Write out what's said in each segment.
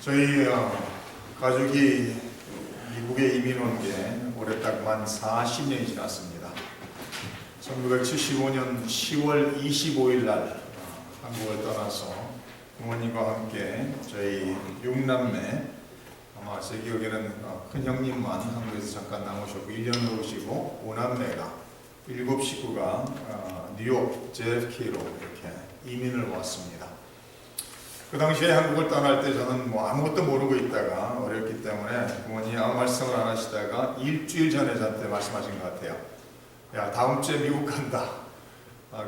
저희 가족이 미국에 이민 온 게 올해 딱 만 40년이 지났습니다. 1975년 10월 25일 날 한국을 떠나서 부모님과 함께 저희 6남매, 아마 제 기억에는 큰 형님만 한국에서 잠깐 남으셨고 1년을 오시고 5남매가 7 식구가 뉴욕 JFK로 이렇게 이민을 왔습니다. 그 당시에 한국을 떠날 때 저는 아무것도 모르고 있다가 어렸기 때문에 부모님이 아무 말씀을 안 하시다가 일주일 전에 저한테 말씀하신 것 같아요. 야, 다음 주에 미국 간다.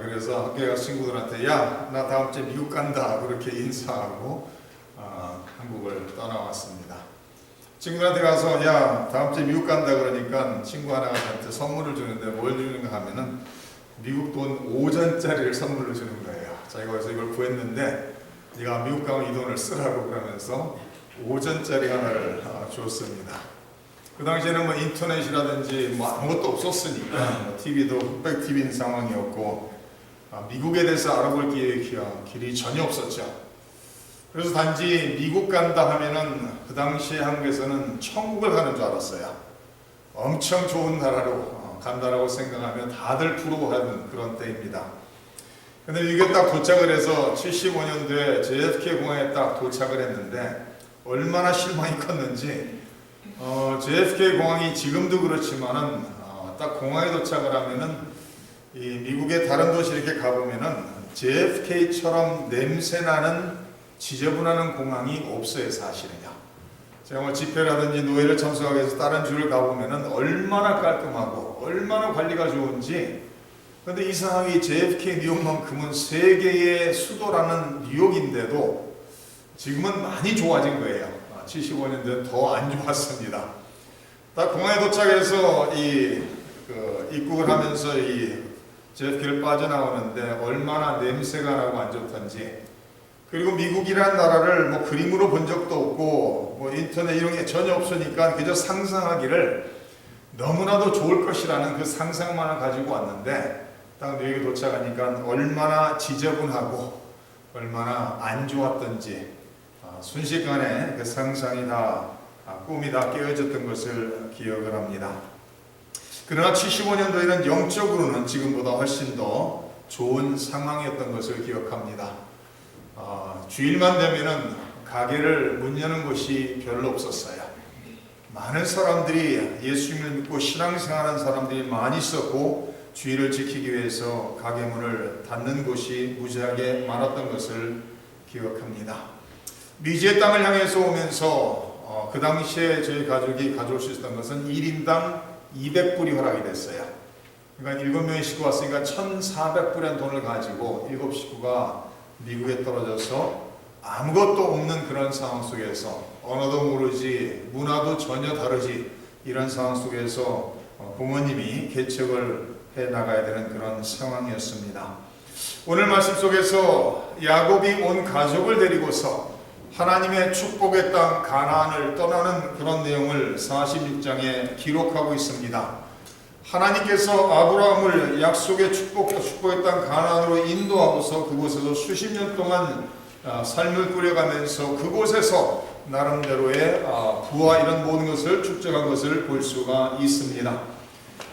그래서 학교에 간 친구들한테 야, 나 다음 주에 미국 간다. 그렇게 인사하고 한국을 떠나왔습니다. 친구들한테 가서 야, 다음 주에 미국 간다 그러니까 친구 하나가 저한테 선물을 주는데 뭘 주는가 하면은 미국 돈 5전짜리를 선물로 주는 거예요. 자기가 그래서 이걸 구했는데 네가 미국 가면 이 돈을 쓰라고 그러면서 5전짜리 하나를 줬습니다. 그 당시에는 인터넷이라든지 아무것도 없었으니까 TV도 흑백 TV인 상황이었고 미국에 대해서 알아볼 길이 전혀 없었죠. 그래서 단지 미국 간다 하면은 그 당시에 한국에서는 천국을 가는 줄 알았어요. 엄청 좋은 나라로 간다라고 생각하면 다들 부러워하는 그런 때입니다. 근데 미국에 딱 도착을 해서 75년도에 JFK 공항에 딱 도착을 했는데 얼마나 실망이 컸는지 JFK 공항이 지금도 그렇지만은 딱 공항에 도착을 하면은 이 미국의 다른 도시 이렇게 가보면은 JFK처럼 냄새나는 지저분하는 공항이 없어요, 사실은요. 제가 집회라든지 노예를 참석하기 위해서 다른 주를 가보면은 얼마나 깔끔하고 얼마나 관리가 좋은지. 근데 이상하게 JFK 뉴욕만큼은 세계의 수도라는 뉴욕인데도 지금은 많이 좋아진 거예요. 75년도에 더 안 좋았습니다. 딱 공항에 도착해서 입국을 하면서 이 JFK를 빠져나오는데 얼마나 냄새가 나고 안 좋던지, 그리고 미국이라는 나라를 그림으로 본 적도 없고 인터넷 이런 게 전혀 없으니까 그저 상상하기를 너무나도 좋을 것이라는 그 상상만을 가지고 왔는데 딱 뉴욕에 도착하니까 얼마나 지저분하고 얼마나 안 좋았던지 순식간에 그 상상이 다 꿈이 다 깨어졌던 것을 기억을 합니다. 그러나 75년도에는 영적으로는 지금보다 훨씬 더 좋은 상황이었던 것을 기억합니다. 주일만 되면은 가게를 문 여는 곳이 별로 없었어요. 많은 사람들이 예수님을 믿고 신앙생활하는 사람들이 많이 있었고 주의를 지키기 위해서 가게 문을 닫는 곳이 무지하게 많았던 것을 기억합니다. 미지의 땅을 향해서 오면서 그 당시에 저희 가족이 가져올 수 있었던 것은 1인당 200불이 허락이 됐어요. 그러니까 7명의 식구가 왔으니까 1,400불의 돈을 가지고 7 식구가 미국에 떨어져서 아무것도 없는 그런 상황 속에서 언어도 모르지 문화도 전혀 다르지 이런 상황 속에서 부모님이 개척을 해나가야 되는 그런 상황이었습니다. 오늘 말씀 속에서 야곱이 온 가족을 데리고서 하나님의 축복의 땅 가나안을 떠나는 그런 내용을 46장에 기록하고 있습니다. 하나님께서 아브라함을 약속의 축복의 땅 가나안으로 인도하고서 그곳에서 수십 년 동안 삶을 꾸려가면서 그곳에서 나름대로의 부와 이런 모든 것을 축적한 것을 볼 수가 있습니다.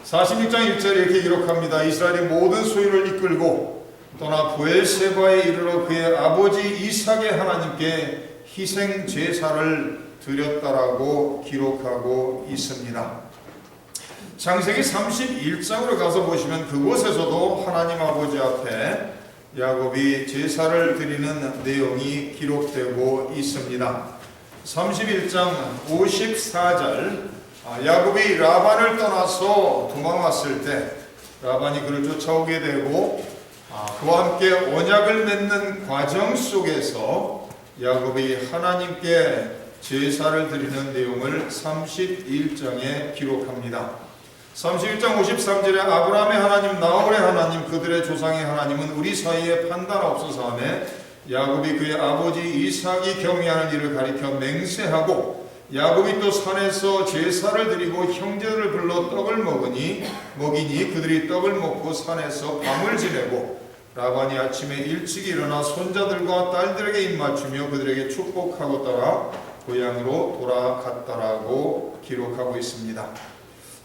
46장 1절에 이렇게 기록합니다. 이스라엘이 모든 소유를 이끌고 떠나 브엘세바에 이르러 그의 아버지 이삭의 하나님께 희생 제사를 드렸다라고 기록하고 있습니다. 창세기 31장으로 가서 보시면 그곳에서도 하나님 아버지 앞에 야곱이 제사를 드리는 내용이 기록되고 있습니다. 31장 54절 야곱이 라반을 떠나서 도망왔을 때 라반이 그를 쫓아오게 되고 그와 함께 언약을 맺는 과정 속에서 야곱이 하나님께 제사를 드리는 내용을 31장에 기록합니다. 31장 53절에 아브라함의 하나님 나홀의 하나님 그들의 조상의 하나님은 우리 사이에 판단없어서 하매 야곱이 그의 아버지 이삭이 경외하는 일을 가리켜 맹세하고 야곱이 또 산에서 제사를 드리고 형제들을 불러 떡을 먹이니 그들이 떡을 먹고 산에서 밤을 지내고 라반이 아침에 일찍 일어나 손자들과 딸들에게 입맞추며 그들에게 축복하고 따라 고향으로 돌아갔다라고 기록하고 있습니다.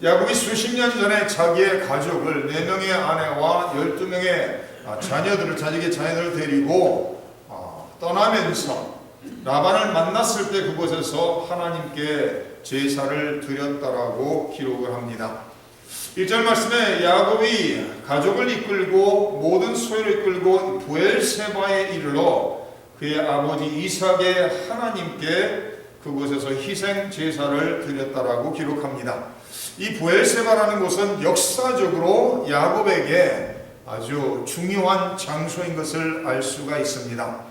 야곱이 수십 년 전에 자기의 가족을 4명의 아내와 12명의 자기의 자녀들을 데리고 떠나면서 라반을 만났을 때 그곳에서 하나님께 제사를 드렸다라고 기록을 합니다. 1절 말씀에 야곱이 가족을 이끌고 모든 소유를 이끌고 부엘세바에 이르러 그의 아버지 이삭의 하나님께 그곳에서 희생 제사를 드렸다라고 기록합니다. 이 부엘세바라는 곳은 역사적으로 야곱에게 아주 중요한 장소인 것을 알 수가 있습니다.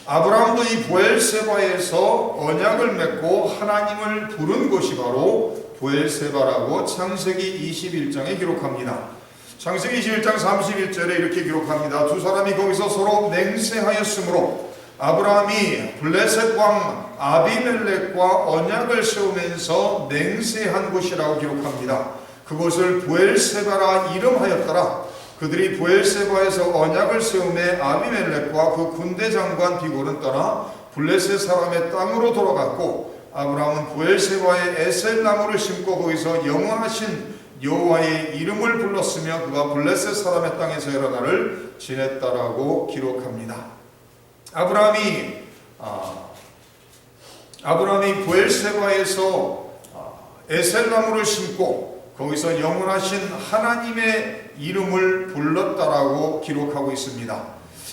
아브라함도 이 부엘세바에서 언약을 맺고 하나님을 부른 곳이 바로 부엘세바라고 창세기 21장에 기록합니다. 창세기 21장 31절에 이렇게 기록합니다. 두 사람이 거기서 서로 맹세하였으므로 아브라함이 블레셋 왕 아비멜렉과 언약을 세우면서 맹세한 곳이라고 기록합니다. 그곳을 부엘세바라 이름하였더라. 그들이 부엘세바에서 언약을 세우매 아비멜렉과 그 군대 장관 비골은 떠나 블레셋 사람의 땅으로 돌아갔고 아브라함은 부엘세바에 에셀나무를 심고 거기서 영원하신 여호와의 이름을 불렀으며 그가 블레셋 사람의 땅에서 여러 날을 지냈다라고 기록합니다. 아브라함이 부엘세바에서 에셀나무를 심고 거기서 영원하신 하나님의 이름을 불렀다라고 기록하고 있습니다.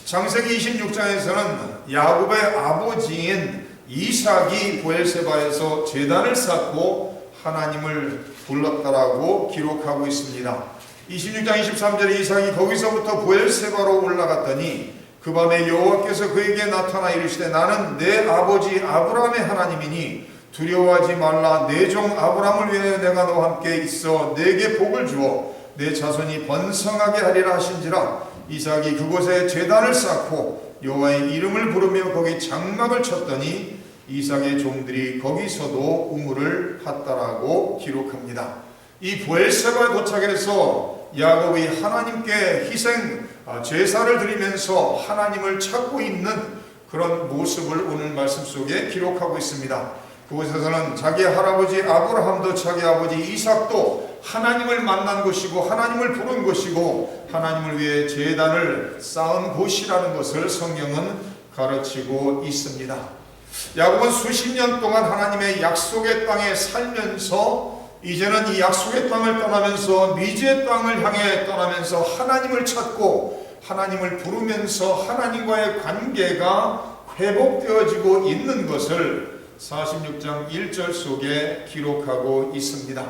창세기 26장에서는 야곱의 아버지인 이삭이 부엘세바에서 제단을 쌓고 하나님을 불렀다라고 기록하고 있습니다. 26장 23절에 이삭이 거기서부터 부엘세바로 올라갔더니 그 밤에 여호와께서 그에게 나타나 이르시되 나는 내 아버지 아브라함의 하나님이니 두려워하지 말라. 내 종 아브라함을 위하여 내가 너와 함께 있어 내게 복을 주어 내 자손이 번성하게 하리라 하신지라. 이삭이 그곳에 제단을 쌓고 여호와의 이름을 부르며 거기 장막을 쳤더니 이삭의 종들이 거기서도 우물을 팠다라고 기록합니다. 이 부엘세바에 도착해서 야곱이 하나님께 희생 제사를 드리면서 하나님을 찾고 있는 그런 모습을 오늘 말씀 속에 기록하고 있습니다. 그곳에서는 자기 할아버지 아브라함도 자기 아버지 이삭도 하나님을 만난 곳이고 하나님을 부른 곳이고 하나님을 위해 제단을 쌓은 곳이라는 것을 성경은 가르치고 있습니다. 야곱은 수십 년 동안 하나님의 약속의 땅에 살면서 이제는 이 약속의 땅을 떠나면서 미지의 땅을 향해 떠나면서 하나님을 찾고 하나님을 부르면서 하나님과의 관계가 회복되어지고 있는 것을 46장 1절 속에 기록하고 있습니다.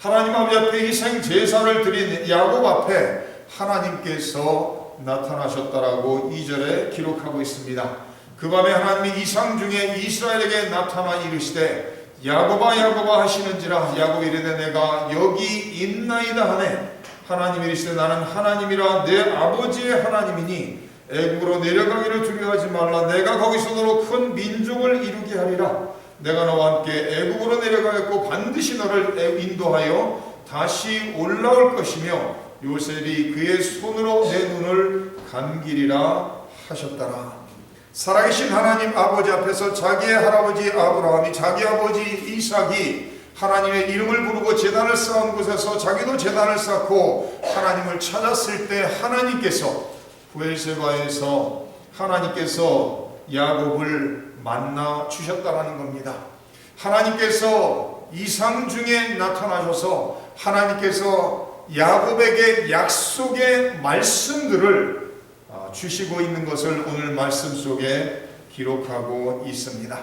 하나님 아버지 앞에 희생 제사를 드린 야곱 앞에 하나님께서 나타나셨다라고 2절에 기록하고 있습니다. 그 밤에 하나님이 이상 중에 이스라엘에게 나타나 이르시되 야곱아 야곱아 하시는지라. 야곱이 이르되 내가 여기 있나이다 하네. 하나님이 이르시되 나는 하나님이라 내 아버지의 하나님이니 애굽으로 내려가기를 두려워하지 말라. 내가 거기서 너로 큰 민족을 이루게 하리라. 내가 너와 함께 애굽으로 내려가겠고 반드시 너를 인도하여 다시 올라올 것이며 요셉이 그의 손으로 내 눈을 감기리라 하셨더라. 살아계신 하나님 아버지 앞에서 자기의 할아버지 아브라함이 자기 아버지 이삭이 하나님의 이름을 부르고 제단을 쌓은 곳에서 자기도 제단을 쌓고 하나님을 찾았을 때 하나님께서 부엘세바에서 하나님께서 야곱을 만나 주셨다라는 겁니다. 하나님께서 이상 중에 나타나셔서 하나님께서 야곱에게 약속의 말씀들을 주시고 있는 것을 오늘 말씀 속에 기록하고 있습니다.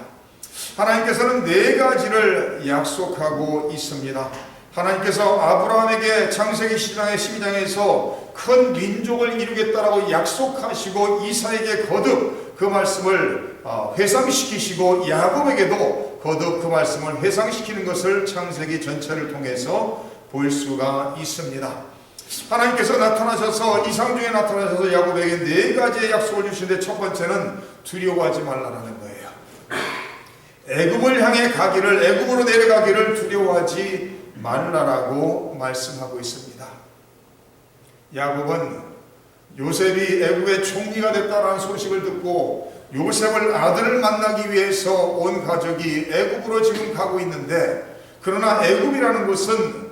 하나님께서는 4가지를 약속하고 있습니다. 하나님께서 아브라함에게 창세기 12장에서 큰 민족을 이루겠다라고 약속하시고 이삭에게 거듭 그 말씀을 회상시키시고 야곱에게도 거듭 그 말씀을 회상시키는 것을 창세기 전체를 통해서 볼 수가 있습니다. 하나님께서 나타나셔서 이상 중에 나타나셔서 야곱에게 4가지의 약속을 주시는데 첫 번째는 두려워하지 말라라는 거예요. 애굽을 향해 가기를, 애굽으로 내려가기를 두려워하지 말라라고 말씀하고 있습니다. 야곱은 요셉이 애굽의 총리가 됐다라는 소식을 듣고 요셉을 아들을 만나기 위해서 온 가족이 애굽으로 지금 가고 있는데, 그러나 애굽이라는 곳은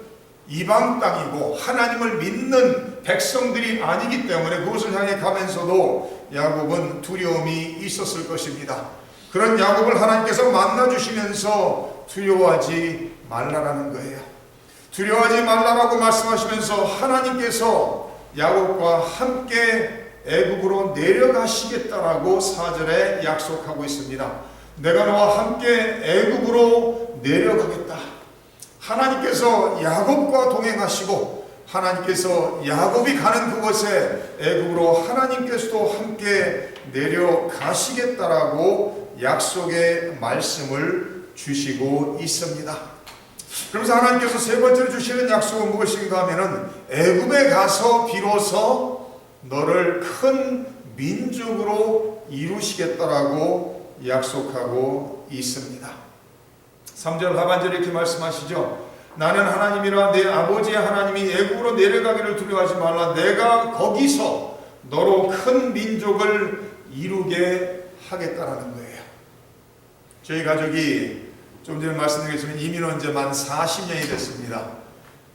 이방 땅이고 하나님을 믿는 백성들이 아니기 때문에 그곳을 향해 가면서도 야곱은 두려움이 있었을 것입니다. 그런 야곱을 하나님께서 만나주시면서 두려워하지 말라라는 거예요. 두려워하지 말라라고 말씀하시면서 하나님께서 야곱과 함께 애굽으로 내려가시겠다라고 4절에 약속하고 있습니다. 내가 너와 함께 애굽으로 내려가겠다. 하나님께서 야곱과 동행하시고 하나님께서 야곱이 가는 그곳에 애굽으로 하나님께서도 함께 내려가시겠다라고 약속의 말씀을 주시고 있습니다. 그러면서 하나님께서 세 번째로 주시는 약속은 무엇인가 하면은 애굽에 가서 비로소 너를 큰 민족으로 이루시겠다라고 약속하고 있습니다. 3절 하반절에 이렇게 말씀하시죠. 나는 하나님이라 내 아버지의 하나님이 애굽으로 내려가기를 두려워하지 말라. 내가 거기서 너로 큰 민족을 이루게 하겠다라는 거예요. 저희 가족이 좀 전에 말씀드렸지만 이민 온 지 만 40년이 됐습니다.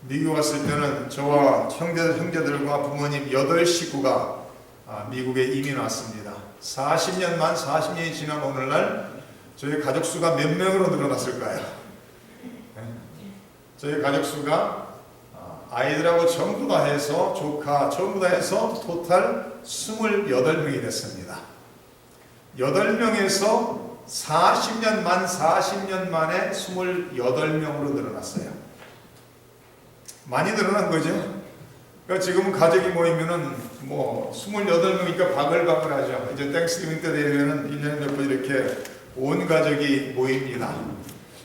미국 왔을 때는 저와 형제들과 부모님 8식구가 미국에 이민 왔습니다. 40년이 지난 오늘날 저희 가족 수가 몇 명으로 늘어났을까요? 저희 가족 수가 아이들하고 전부 다 해서 조카 전부 다 해서 토탈 28명이 됐습니다. 8명에서 40년 만에 28명으로 늘어났어요. 많이 늘어난 거죠. 그러니까 지금 가족이 모이면은 뭐 28명이니까 바글바글하죠. 이제 땡스기빙 때 되면은 1년에 몇 번 이렇게 온 가족이 모입니다.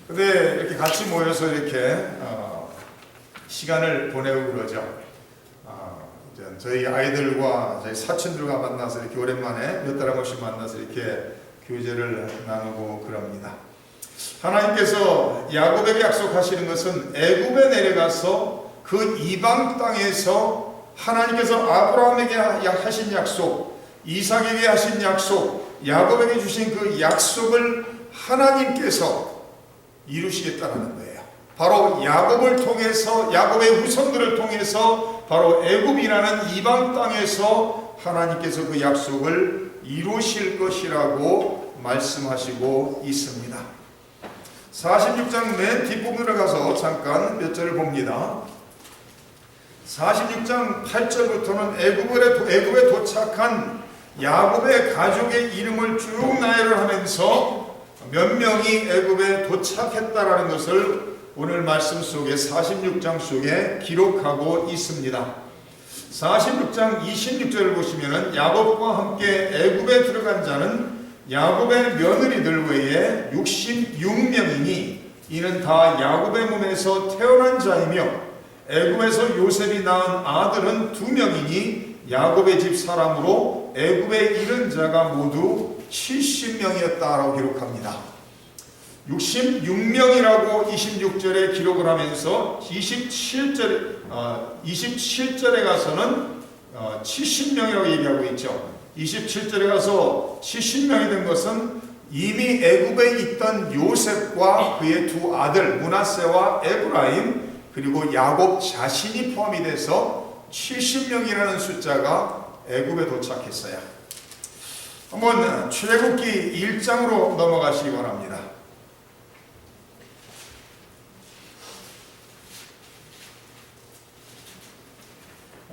근데 이렇게 같이 모여서 이렇게 시간을 보내고 그러죠. 이제 저희 아이들과 저희 사촌들과 만나서 이렇게 오랜만에 몇 달 한 번씩 만나서 이렇게 교제를 나누고 그럽니다. 하나님께서 야곱에게 약속하시는 것은 애굽에 내려가서 그 이방 땅에서 하나님께서 아브라함에게 하신 약속, 이삭에게 하신 약속, 야곱에게 주신 그 약속을 하나님께서 이루시겠다는 거예요. 바로 야곱을 통해서, 야곱의 후손들을 통해서 바로 애굽이라는 이방 땅에서 하나님께서 그 약속을 이루실 것이라고 말씀하시고 있습니다. 46장 맨 뒷부분으로 가서 잠깐 몇 절을 봅니다. 46장 8절부터는 애굽에 도착한 야곱의 가족의 이름을 쭉 나열을 하면서 몇 명이 애굽에 도착했다라는 것을 오늘 말씀 속에 46장 속에 기록하고 있습니다. 46장 26절을 보시면은 야곱과 함께 애굽에 들어간 자는 야곱의 며느리들 외에 66명이니 이는 다 야곱의 몸에서 태어난 자이며 애굽에서 요셉이 낳은 아들은 2명이니 야곱의 집 사람으로 애굽에 이른 자가 모두 70명이었다라고 기록합니다. 66명이라고 26절에 기록을 하면서 27절에 가서는 70명이라고 얘기하고 있죠. 27절에 가서 70명이 된 것은 이미 애굽에 있던 요셉과 그의 두 아들 므낫세와 에브라임 그리고 야곱 자신이 포함이 돼서 70명이라는 숫자가 애굽에 도착했어요. 한번 출애굽기 1장으로 넘어가시기 바랍니다.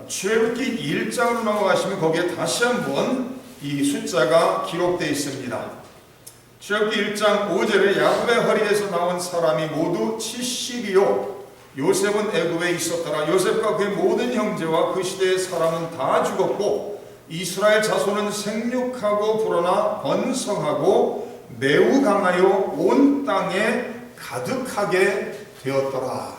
출애굽기 1장으로 넘어가시면 거기에 다시 한번 이 숫자가 기록되어 있습니다. 출애굽기 1장 5절에 야곱의 허리에서 나온 사람이 모두 70이요 요셉은 애굽에 있었더라. 요셉과 그의 모든 형제와 그 시대의 사람은 다 죽었고 이스라엘 자손은 생육하고 불어나 번성하고 매우 강하여 온 땅에 가득하게 되었더라.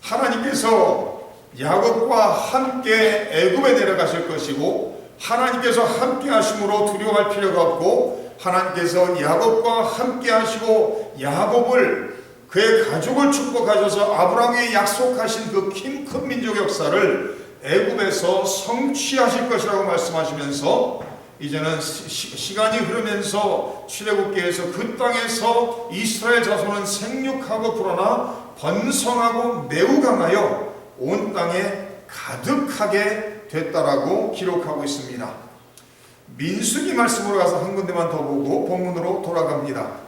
하나님께서 야곱과 함께 애굽에 내려가실 것이고 하나님께서 함께 하심으로 두려워할 필요가 없고 하나님께서 야곱과 함께 하시고 야곱을 그의 가족을 축복하셔서 아브라함에게 약속하신 그 큰 민족 역사를 애굽에서 성취하실 것이라고 말씀하시면서 이제는 시간이 흐르면서 출애굽기에서 그 땅에서 이스라엘 자손은 생육하고 불어나 번성하고 매우 강하여 온 땅에 가득하게 됐다라고 기록하고 있습니다. 민수기 말씀으로 가서 한 군데만 더 보고 본문으로 돌아갑니다.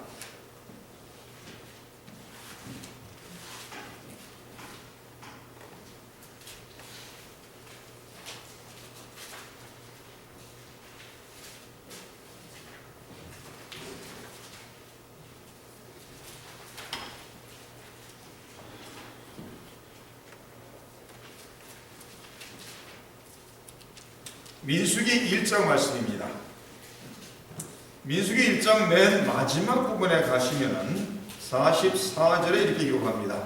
민수기 1장 말씀입니다. 민수기 1장 맨 마지막 부분에 가시면은 44절에 이렇게 기록합니다.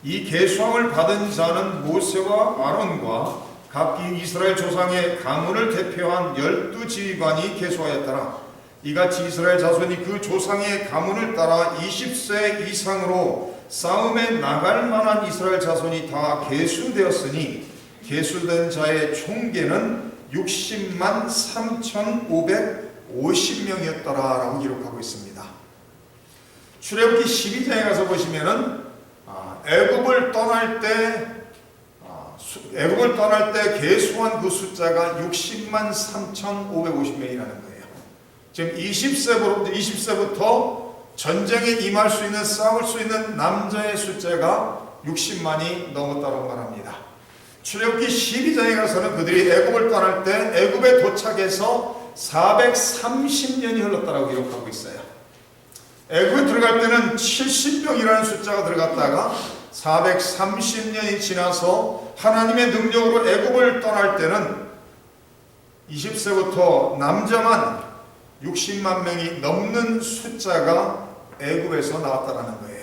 이 계수함을 받은 자는 모세와 아론과 각기 이스라엘 조상의 가문을 대표한 12지휘관이 계수하였더라. 이같이 이스라엘 자손이 그 조상의 가문을 따라 20세 이상으로 싸움에 나갈 만한 이스라엘 자손이 다 계수되었으니 계수된 자의 총계는 60만 3,550명이었더라 라고 기록하고 있습니다. 출애굽기 12장에 가서 보시면은 애굽을 떠날 때 계수한 그 숫자가 60만 3,550명이라는 거예요. 지금 20세부터 전쟁에 임할 수 있는, 싸울 수 있는 남자의 숫자가 60만이 넘었다고 말합니다. 출애굽기 12장에 가서는 그들이 애굽을 떠날 때 애굽에 도착해서 430년이 흘렀다고 기록하고 있어요. 애굽에 들어갈 때는 70명이라는 숫자가 들어갔다가 430년이 지나서 하나님의 능력으로 애굽을 떠날 때는 20세부터 남자만 60만 명이 넘는 숫자가 애굽에서 나왔다는 거예요.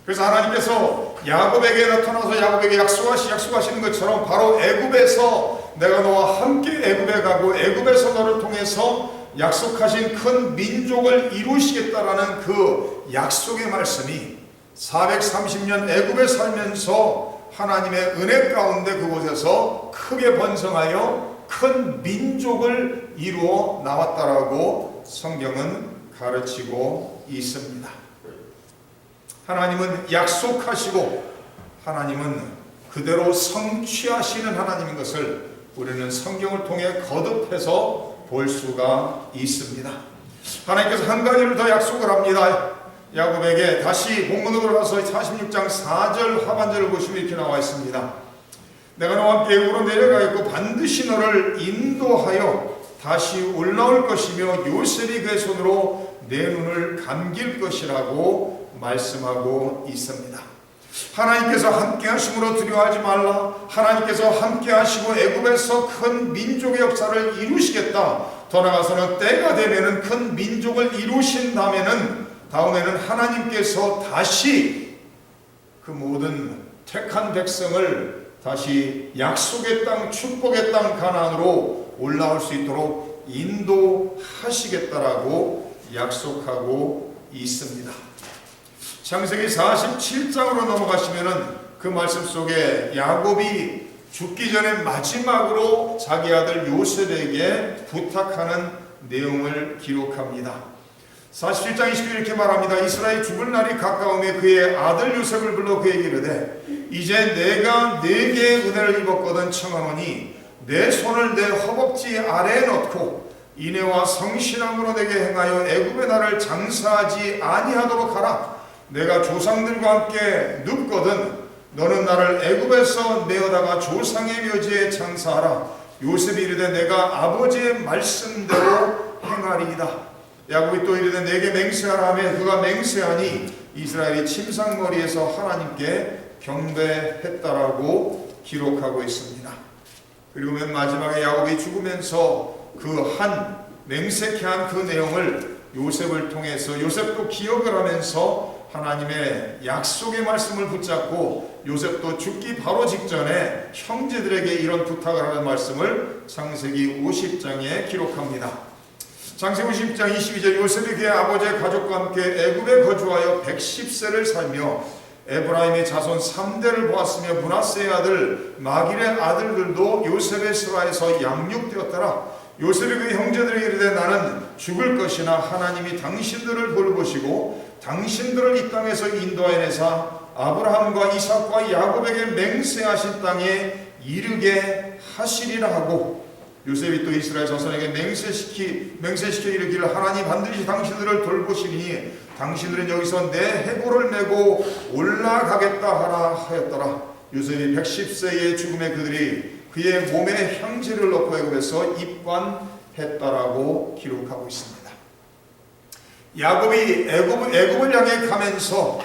그래서 하나님께서 야곱에게 나타나서 야곱에게 약속하시는 것처럼 바로 애굽에서 내가 너와 함께 애굽에 가고 애굽에서 너를 통해서 약속하신 큰 민족을 이루시겠다라는 그 약속의 말씀이 430년 애굽에 살면서 하나님의 은혜 가운데 그곳에서 크게 번성하여 큰 민족을 이루어 나왔다라고 성경은 가르치고 있습니다. 하나님은 약속하시고 하나님은 그대로 성취하시는 하나님인 것을 우리는 성경을 통해 거듭해서 볼 수가 있습니다. 하나님께서 한 가지를 더 약속을 합니다. 야곱에게 다시 본문으로 돌아가서 46장 4절 하반절을 보시면 이렇게 나와 있습니다. 내가 너와 함께 애굽으로 내려가 있고 반드시 너를 인도하여 다시 올라올 것이며 요셉이 그의 손으로 내 눈을 감길 것이라고 말씀하고 있습니다. 하나님께서 함께 하심으로 두려워하지 말라. 하나님께서 함께 하시고 애굽에서 큰 민족의 역사를 이루시겠다. 더 나아가서는 때가 되면은 큰 민족을 이루신 다음에는 하나님께서 다시 그 모든 택한 백성을 다시 약속의 땅, 축복의 땅 가나안으로 올라올 수 있도록 인도하시겠다라고 약속하고 있습니다. 창세기 47장으로 넘어가시면은 그 말씀 속에 야곱이 죽기 전에 마지막으로 자기 아들 요셉에게 부탁하는 내용을 기록합니다. 47장 20절 이렇게 말합니다. 이스라엘 죽을 날이 가까우며 그의 아들 요셉을 불러 그에게 이르되 이제 내가 네게 은혜를 입었거든 청하노니 내 손을 내 허벅지 아래에 넣고 인애와 성실함으로 내게 행하여 애굽의 나를 장사하지 아니하도록 하라. 내가 조상들과 함께 눕거든 너는 나를 애굽에서 내어다가 조상의 묘지에 장사하라. 요셉이 이르되 내가 아버지의 말씀대로 행하리이다. 야곱이 또 이르되 내게 맹세하라 하며 그가 맹세하니 이스라엘이 침상머리에서 하나님께 경배했다라고 기록하고 있습니다. 그리고 맨 마지막에 야곱이 죽으면서 그 한 맹세케 한 그 내용을 요셉을 통해서 요셉도 기억을 하면서 하나님의 약속의 말씀을 붙잡고 요셉도 죽기 바로 직전에 형제들에게 이런 부탁을 하는 말씀을 창세기 50장에 기록합니다. 창세기 50장 22절 요셉이 그의 아버지의 가족과 함께 애굽에 거주하여 110세를 살며 에브라임의 자손 3대를 보았으며 므낫세의 아들 마길의 아들들도 요셉의 스라에서 양육되었더라. 요셉이 그 형제들에게 이르되 나는 죽을 것이나 하나님이 당신들을 돌보시고 당신들을 이 땅에서 인도하여내사 아브라함과 이삭과 야곱에게 맹세하신 땅에 이르게 하시리라 하고, 요셉이 또 이스라엘 자손에게 맹세시켜 이르기를 하나님 반드시 당신들을 돌보시니 당신들은 여기서 내 해골을 메고 올라가겠다 하라 하였더라. 요셉이 110세의 죽음에 그들이 그의 몸에 향지를 넣고 애굽에서 입관했다라고 기록하고 있습니다. 야곱이 애굽을 향해 가면서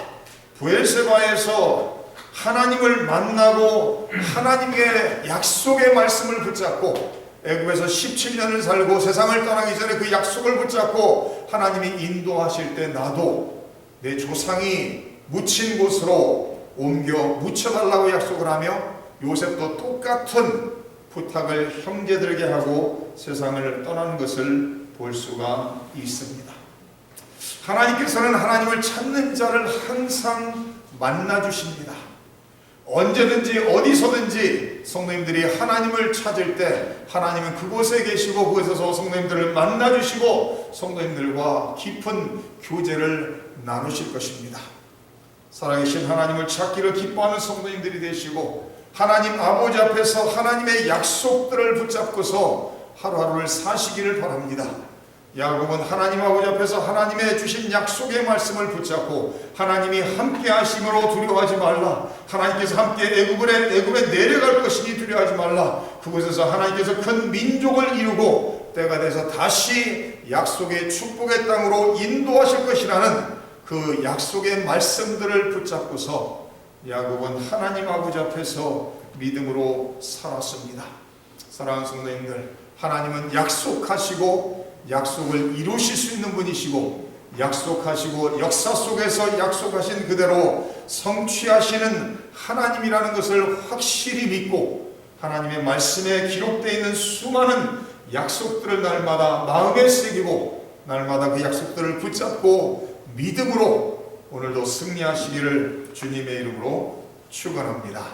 브엘세바에서 하나님을 만나고 하나님의 약속의 말씀을 붙잡고 애굽에서 17년을 살고 세상을 떠나기 전에 그 약속을 붙잡고 하나님이 인도하실 때 나도 내 조상이 묻힌 곳으로 옮겨 묻혀달라고 약속을 하며 요셉도 똑같은 부탁을 형제들에게 하고 세상을 떠나는 것을 볼 수가 있습니다. 하나님께서는 하나님을 찾는 자를 항상 만나주십니다. 언제든지 어디서든지 성도님들이 하나님을 찾을 때 하나님은 그곳에 계시고 그곳에서 성도님들을 만나주시고 성도님들과 깊은 교제를 나누실 것입니다. 살아계신 하나님을 찾기를 기뻐하는 성도님들이 되시고 하나님 아버지 앞에서 하나님의 약속들을 붙잡고서 하루하루를 사시기를 바랍니다. 야곱은 하나님 아버지 앞에서 하나님의 주신 약속의 말씀을 붙잡고 하나님이 함께 하심으로 두려워하지 말라, 하나님께서 함께 애굽에 내려갈 것이니 두려워하지 말라, 그곳에서 하나님께서 큰 민족을 이루고 때가 돼서 다시 약속의 축복의 땅으로 인도하실 것이라는 그 약속의 말씀들을 붙잡고서 야곱은 하나님 아버지 앞에서 믿음으로 살았습니다. 사랑하는 성도님들, 하나님은 약속하시고 약속을 이루실 수 있는 분이시고 약속하시고 역사 속에서 약속하신 그대로 성취하시는 하나님이라는 것을 확실히 믿고 하나님의 말씀에 기록되어 있는 수많은 약속들을 날마다 마음에 새기고 날마다 그 약속들을 붙잡고 믿음으로 오늘도 승리하시기를 주님의 이름으로 축원합니다.